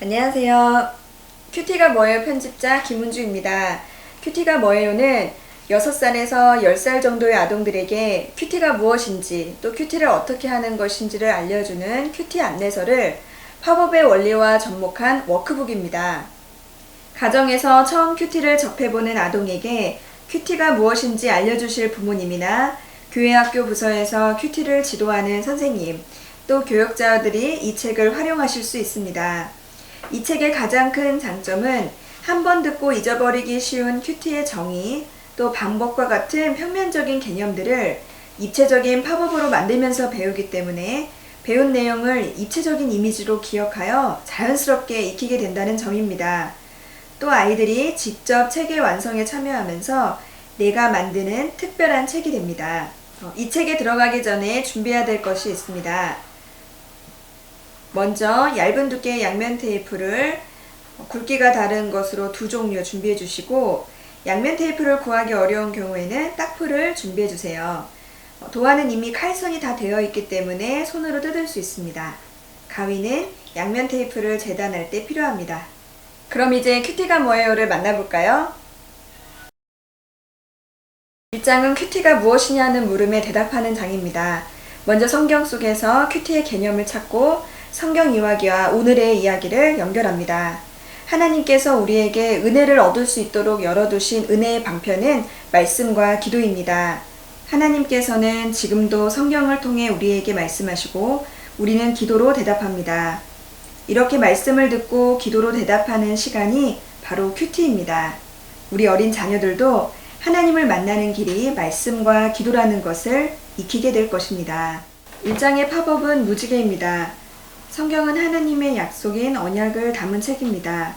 안녕하세요. 큐티가 뭐예요 편집자 김은주입니다. 큐티가 뭐예요는 6살에서 10살 정도의 아동들에게 큐티가 무엇인지 또 큐티를 어떻게 하는 것인지를 알려주는 큐티 안내서를 팝업의 원리와 접목한 워크북입니다. 가정에서 처음 큐티를 접해보는 아동에게 큐티가 무엇인지 알려주실 부모님이나 교회학교 부서에서 큐티를 지도하는 선생님, 또 교역자들이 이 책을 활용하실 수 있습니다. 이 책의 가장 큰 장점은 한 번 듣고 잊어버리기 쉬운 큐티의 정의, 또 방법과 같은 평면적인 개념들을 입체적인 팝업으로 만들면서 배우기 때문에 배운 내용을 입체적인 이미지로 기억하여 자연스럽게 익히게 된다는 점입니다. 또 아이들이 직접 책의 완성에 참여하면서 내가 만드는 특별한 책이 됩니다. 이 책에 들어가기 전에 준비해야 될 것이 있습니다. 먼저 얇은 두께의 양면 테이프를 굵기가 다른 것으로 2종류 준비해 주시고, 양면 테이프를 구하기 어려운 경우에는 딱풀을 준비해 주세요. 도안은 이미 칼선이 다 되어 있기 때문에 손으로 뜯을 수 있습니다. 가위는 양면 테이프를 재단할 때 필요합니다. 그럼 이제 큐티가 뭐예요를 만나볼까요? 1장은 큐티가 무엇이냐는 물음에 대답하는 장입니다. 먼저 성경 속에서 큐티의 개념을 찾고 성경 이야기와 오늘의 이야기를 연결합니다. 하나님께서 우리에게 은혜를 얻을 수 있도록 열어두신 은혜의 방편은 말씀과 기도입니다. 하나님께서는 지금도 성경을 통해 우리에게 말씀하시고 우리는 기도로 대답합니다. 이렇게 말씀을 듣고 기도로 대답하는 시간이 바로 큐티입니다. 우리 어린 자녀들도 하나님을 만나는 길이 말씀과 기도라는 것을 익히게 될 것입니다. 1장의 팝업은 무지개입니다. 성경은 하나님의 약속인 언약을 담은 책입니다.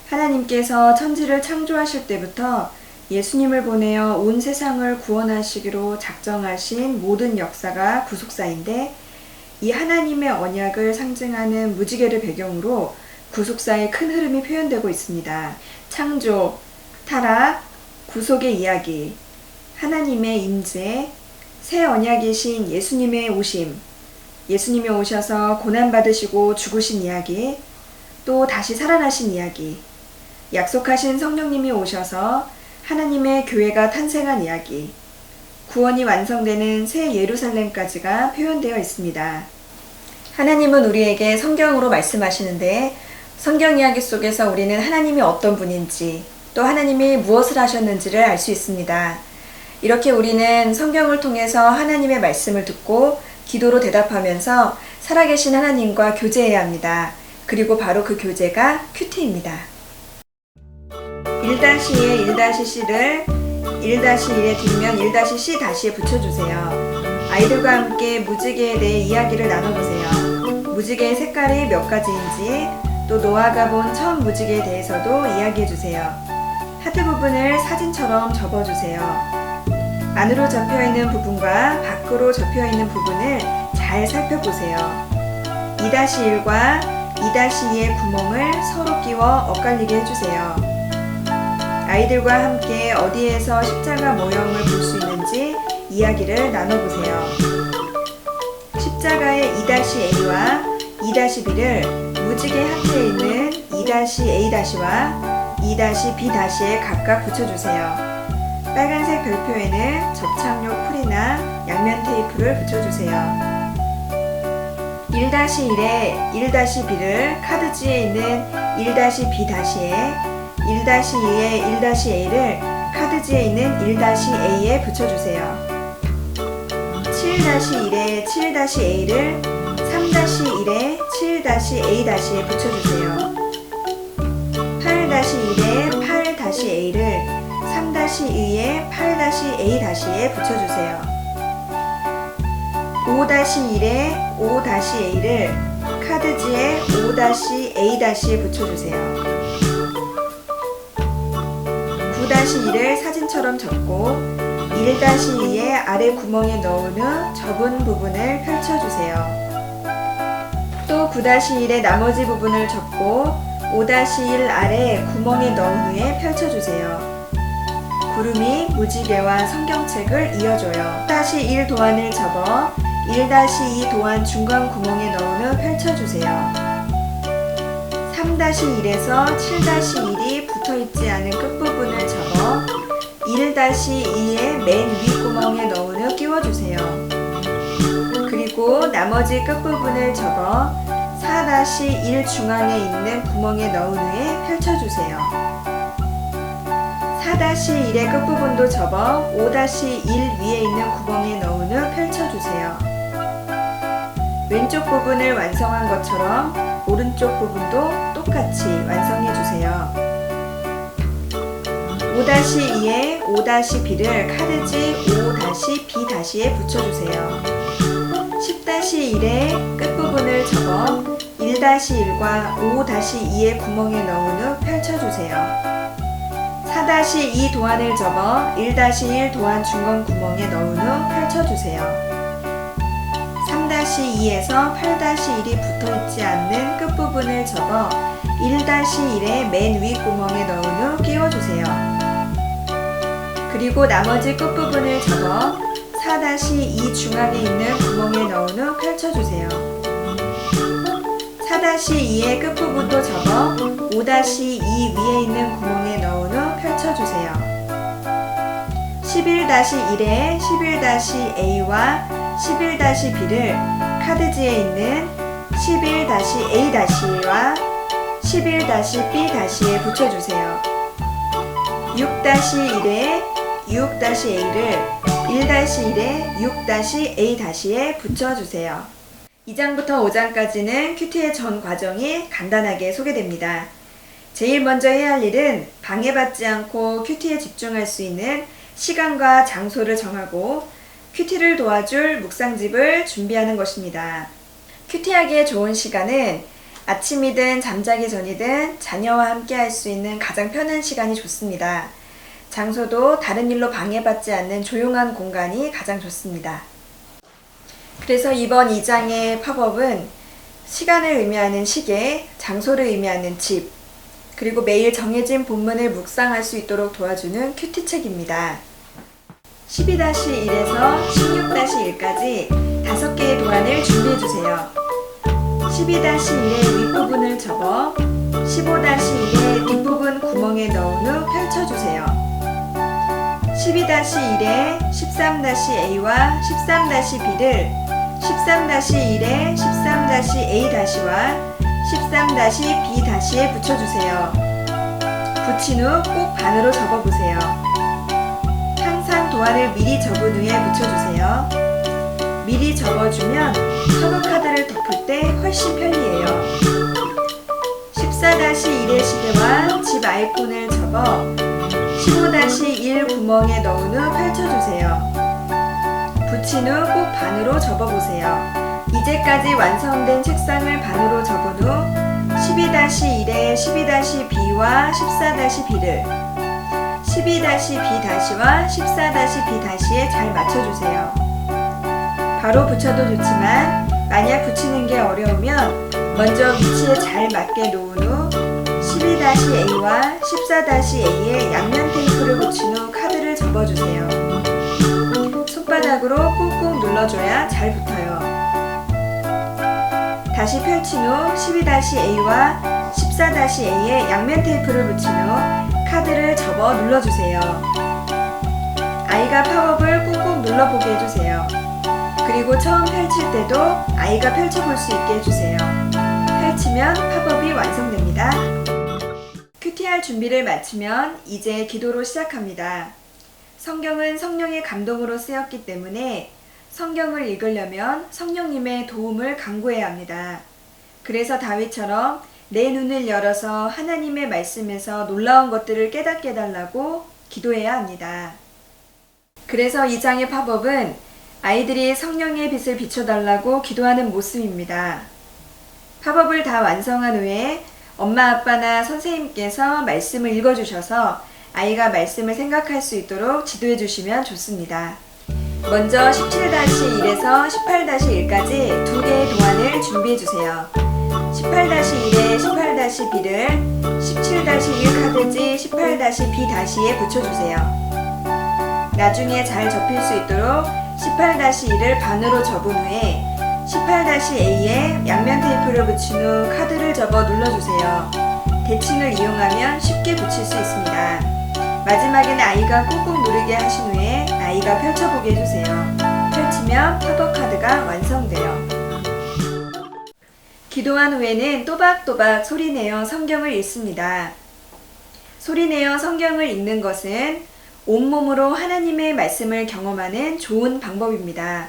하나님께서 천지를 창조하실 때부터 예수님을 보내어 온 세상을 구원하시기로 작정하신 모든 역사가 구속사인데, 이 하나님의 언약을 상징하는 무지개를 배경으로 구속사의 큰 흐름이 표현되고 있습니다. 창조, 타락, 구속의 이야기, 하나님의 임재, 새 언약이신 예수님의 오심, 예수님이 오셔서 고난받으시고 죽으신 이야기, 또 다시 살아나신 이야기, 약속하신 성령님이 오셔서 하나님의 교회가 탄생한 이야기, 구원이 완성되는 새 예루살렘까지가 표현되어 있습니다. 하나님은 우리에게 성경으로 말씀하시는데, 성경 이야기 속에서 우리는 하나님이 어떤 분인지, 또 하나님이 무엇을 하셨는지를 알 수 있습니다. 이렇게 우리는 성경을 통해서 하나님의 말씀을 듣고 기도로 대답하면서 살아계신 하나님과 교제해야 합니다. 그리고 바로 그 교제가 큐티입니다. 1-2에 1-C를 1-1의 뒷면 1-C 다시에 붙여주세요. 아이들과 함께 무지개에 대해 이야기를 나눠보세요. 무지개의 색깔이 몇 가지인지, 또 노아가 본 처음 무지개에 대해서도 이야기해주세요. 하트 부분을 사진처럼 접어주세요. 안으로 접혀있는 부분과 밖으로 접혀있는 부분을 잘 살펴보세요. 2-1과 2-2의 구멍을 서로 끼워 엇갈리게 해주세요. 아이들과 함께 어디에서 십자가 모형을 볼 수 있는지 이야기를 나눠보세요. 십자가의 2-A와 2-B를 무지개 하트에 있는 2-A-와 2-B-에 각각 붙여주세요. 빨간색 별표에는 접착용 풀이나 양면 테이프를 붙여주세요. 1-1에 1-B를 카드지에 있는 1-B-에, 1-2에 1-A를 카드지에 있는 1-A에 붙여주세요. 7-1에 7-A를 3-1에 7-A-에 붙여주세요. 8-1에 8-A를 3-2에 8-A-에 붙여주세요. 5-1에 5-A를 카드지에 5-A-에 붙여주세요. 9-1을 사진처럼 접고 1-2의 아래 구멍에 넣은 후 접은 부분을 펼쳐주세요. 또 9-1의 나머지 부분을 접고 5-1 아래 구멍에 넣은 후에 펼쳐주세요. 구름이 무지개와 성경책을 이어줘요. 1-1 도안을 접어 1-2 도안 중간 구멍에 넣은 후 펼쳐주세요. 3-1에서 7-1이 붙어있지 않은 끝부분을 접어 1-2의 맨 윗구멍에 넣은 후 끼워주세요. 그리고 나머지 끝부분을 접어 4-1 중앙에 있는 구멍에 넣은 후에 펼쳐주세요. 4-1의 끝부분도 접어 5-1 위에 있는 구멍에 넣은 후 펼쳐주세요. 왼쪽 부분을 완성한 것처럼 오른쪽 부분도 똑같이 완성해주세요. 5-2에 5-B를 카드지 5-B-에 붙여주세요. 10-1의 끝부분을 접어 1-1과 5-2의 구멍에 넣은 후 펼쳐주세요. 4-2 도안을 접어 1-1 도안 중간 구멍에 넣은 후 펼쳐주세요. 3-2에서 8-1이 붙어있지 않는 끝부분을 접어 1-1의 맨 윗구멍에 넣은 후 끼워주세요. 그리고 나머지 끝부분을 접어 4-2 중앙에 있는 구멍에 넣은 후 펼쳐주세요. 4-2의 끝부분도 접어 5-2 위에 있는 구멍에 넣은 후 펼쳐주세요. 11-1에 11-A와 11-B를 카드지에 있는 11-A-와 11-B-에 붙여주세요. 6-1에 6-A를 1-1에 6-A-에 붙여주세요. 2장부터 5장까지는 큐티의 전 과정이 간단하게 소개됩니다. 제일 먼저 해야 할 일은 방해받지 않고 큐티에 집중할 수 있는 시간과 장소를 정하고 큐티를 도와줄 묵상집을 준비하는 것입니다. 큐티하기에 좋은 시간은 아침이든 잠자기 전이든 자녀와 함께 할 수 있는 가장 편한 시간이 좋습니다. 장소도 다른 일로 방해받지 않는 조용한 공간이 가장 좋습니다. 그래서 이번 2장의 팝업은 시간을 의미하는 시계, 장소를 의미하는 집, 그리고 매일 정해진 본문을 묵상할 수 있도록 도와주는 큐티 책입니다. 12-1에서 16-1까지 5개의 도안을 준비해주세요. 12-1의 윗부분을 접어 15-1의 뒷부분 구멍에 넣은 후 펼쳐주세요. 12-1의 13-A와 13-B를 13-1의 13-A-와 13-B-에 붙여주세요. 붙인 후 꼭 반으로 접어보세요. 항상 도안을 미리 접은 후에 붙여주세요. 미리 접어주면 커브 카드를 덮을 때 훨씬 편리해요. 14-1의 시계와 집 아이콘을 접어 15-1 구멍에 넣은 후 펼쳐주세요. 붙인 후 꼭 반으로 접어보세요. 이제까지 완성된 책상을 반으로 접은 후 12-1의 12-B와 14-B를 12-B-와 14-B-에 잘 맞춰주세요. 바로 붙여도 좋지만 만약 붙이는 게 어려우면 먼저 위치에 잘 맞게 놓은 후 12-A와 14-A에 양면 테이프를 붙인 후 카드를 접어주세요. 손바닥으로 꾹꾹 눌러줘야 잘 붙어요. 다시 펼친 후 12-A와 14-A에 양면 테이프를 붙인 후 카드를 접어 눌러주세요. 아이가 팝업을 꾹꾹 눌러보게 해주세요. 그리고 처음 펼칠 때도 아이가 펼쳐볼 수 있게 해주세요. 펼치면 팝업이 완성됩니다. 큐티할 준비를 마치면 이제 기도로 시작합니다. 성경은 성령의 감동으로 쓰였기 때문에 성경을 읽으려면 성령님의 도움을 간구해야 합니다. 그래서 다윗처럼 내 눈을 열어서 하나님의 말씀에서 놀라운 것들을 깨닫게 해달라고 기도해야 합니다. 그래서 2장의 팝업은 아이들이 성령의 빛을 비춰달라고 기도하는 모습입니다. 팝업을 다 완성한 후에 엄마 아빠나 선생님께서 말씀을 읽어주셔서 아이가 말씀을 생각할 수 있도록 지도해 주시면 좋습니다. 먼저 17-1에서 18-1까지 2개의 도안을 준비해 주세요. 18-1에 18-B를 17-1 카드지 18-B-에 붙여주세요. 나중에 잘 접힐 수 있도록 18-1을 반으로 접은 후에 18-A에 양면 테이프를 붙인 후 카드를 접어 눌러주세요. 대칭을 이용하면 쉽게 붙일 수 있습니다. 마지막에는 아이가 꾹꾹 누르게 하신 후에 아이가 펼쳐보게 해주세요. 펼치면 팝업 카드가 완성돼요. 기도한 후에는 또박또박 소리내어 성경을 읽습니다. 소리내어 성경을 읽는 것은 온몸으로 하나님의 말씀을 경험하는 좋은 방법입니다.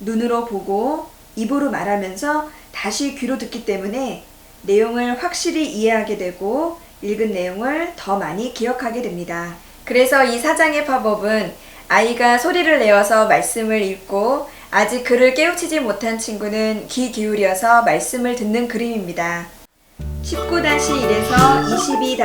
눈으로 보고 입으로 말하면서 다시 귀로 듣기 때문에 내용을 확실히 이해하게 되고 읽은 내용을 더 많이 기억하게 됩니다. 그래서 이 4장의 팝업은 아이가 소리를 내어서 말씀을 읽고 아직 글을 깨우치지 못한 친구는 귀 기울여서 말씀을 듣는 그림입니다. 19-1에서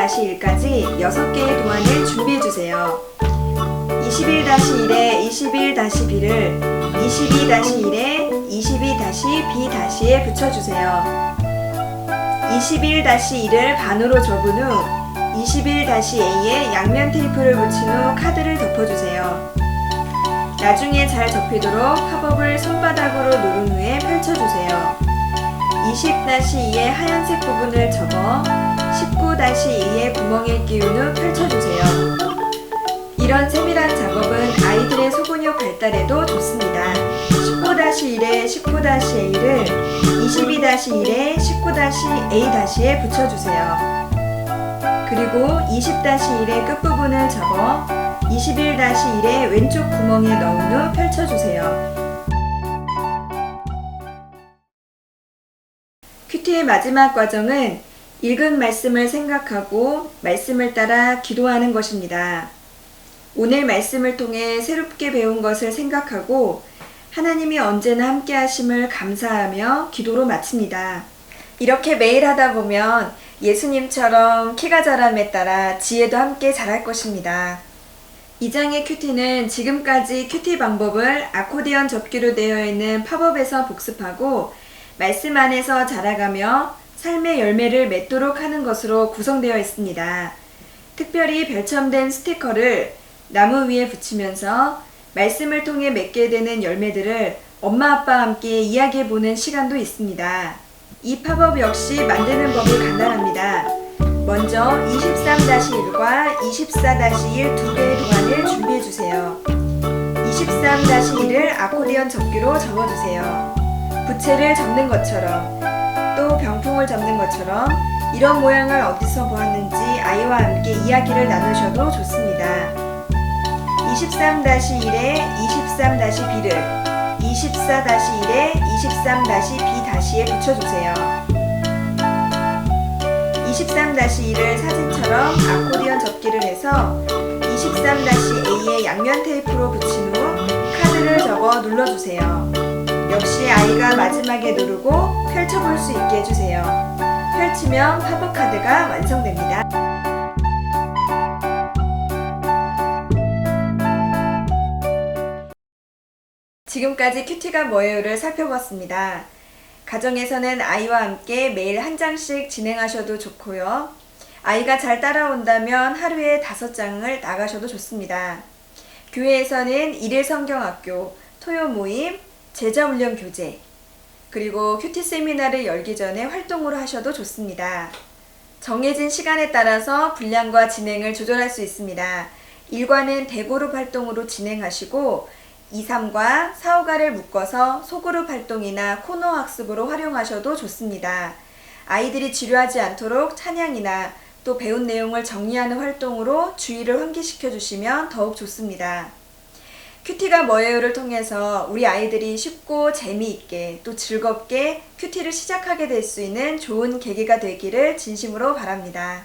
22-1까지 6개의 도안을 준비해주세요. 21-1에 21-B를 22-1에 22-B-에 붙여주세요. 21-1을 반으로 접은 후 21-A에 양면 테이프를 붙인 후 카드를 덮어주세요. 나중에 잘 접히도록 팝업을 손바닥으로 누른 후에 펼쳐주세요. 20-2의 하얀색 부분을 접어 19-2의 구멍에 끼운 후 펼쳐주세요. 이런 세밀한 작업은 아이들의 소근육 발달에도 좋습니다. 19-1에 19-A를 22-1에 19-A-에 붙여주세요. 그리고 20-1의 끝부분을 접어 21-1의 왼쪽 구멍에 넣은 후 펼쳐주세요. 큐티의 마지막 과정은 읽은 말씀을 생각하고 말씀을 따라 기도하는 것입니다. 오늘 말씀을 통해 새롭게 배운 것을 생각하고 하나님이 언제나 함께 하심을 감사하며 기도로 마칩니다. 이렇게 매일 하다 보면 예수님처럼 키가 자람에 따라 지혜도 함께 자랄 것입니다. 2장의 큐티는 지금까지 큐티 방법을 아코디언 접기로 되어 있는 팝업에서 복습하고 말씀 안에서 자라가며 삶의 열매를 맺도록 하는 것으로 구성되어 있습니다. 특별히 별첨된 스티커를 나무 위에 붙이면서 말씀을 통해 맺게 되는 열매들을 엄마 아빠와 함께 이야기해보는 시간도 있습니다. 이 팝업 역시 만드는 법이 간단합니다. 먼저 23-1과 24-1 두 개의 도안을 준비해주세요. 23-1을 아코디언 접기로 접어주세요. 부채를 접는 것처럼 또 병풍을 접는 것처럼 이런 모양을 어디서 보았는지 아이와 함께 이야기를 나누셔도 좋습니다. 23-1에 23-B를 24-1에 23-B-에 붙여주세요. 23-1을 사진처럼 아코디언 접기를 해서 23-A의 양면 테이프로 붙인 후 카드를 접어 눌러주세요. 역시 아이가 마지막에 누르고 펼쳐볼 수 있게 해주세요. 펼치면 팝업 카드가 완성됩니다. 지금까지 큐티가 뭐예요를 살펴봤습니다. 가정에서는 아이와 함께 매일 한 장씩 진행하셔도 좋고요. 아이가 잘 따라온다면 하루에 5장을 나가셔도 좋습니다. 교회에서는 일일 성경학교, 토요 모임, 제자훈련 교재, 그리고 큐티 세미나를 열기 전에 활동으로 하셔도 좋습니다. 정해진 시간에 따라서 분량과 진행을 조절할 수 있습니다. 1과는 대그룹 활동으로 진행하시고 2, 3과 4, 5과를 묶어서 소그룹 활동이나 코너 학습으로 활용하셔도 좋습니다. 아이들이 지루하지 않도록 찬양이나 또 배운 내용을 정리하는 활동으로 주의를 환기시켜 주시면 더욱 좋습니다. 큐티가 뭐예요를 통해서 우리 아이들이 쉽고 재미있게 또 즐겁게 큐티를 시작하게 될 수 있는 좋은 계기가 되기를 진심으로 바랍니다.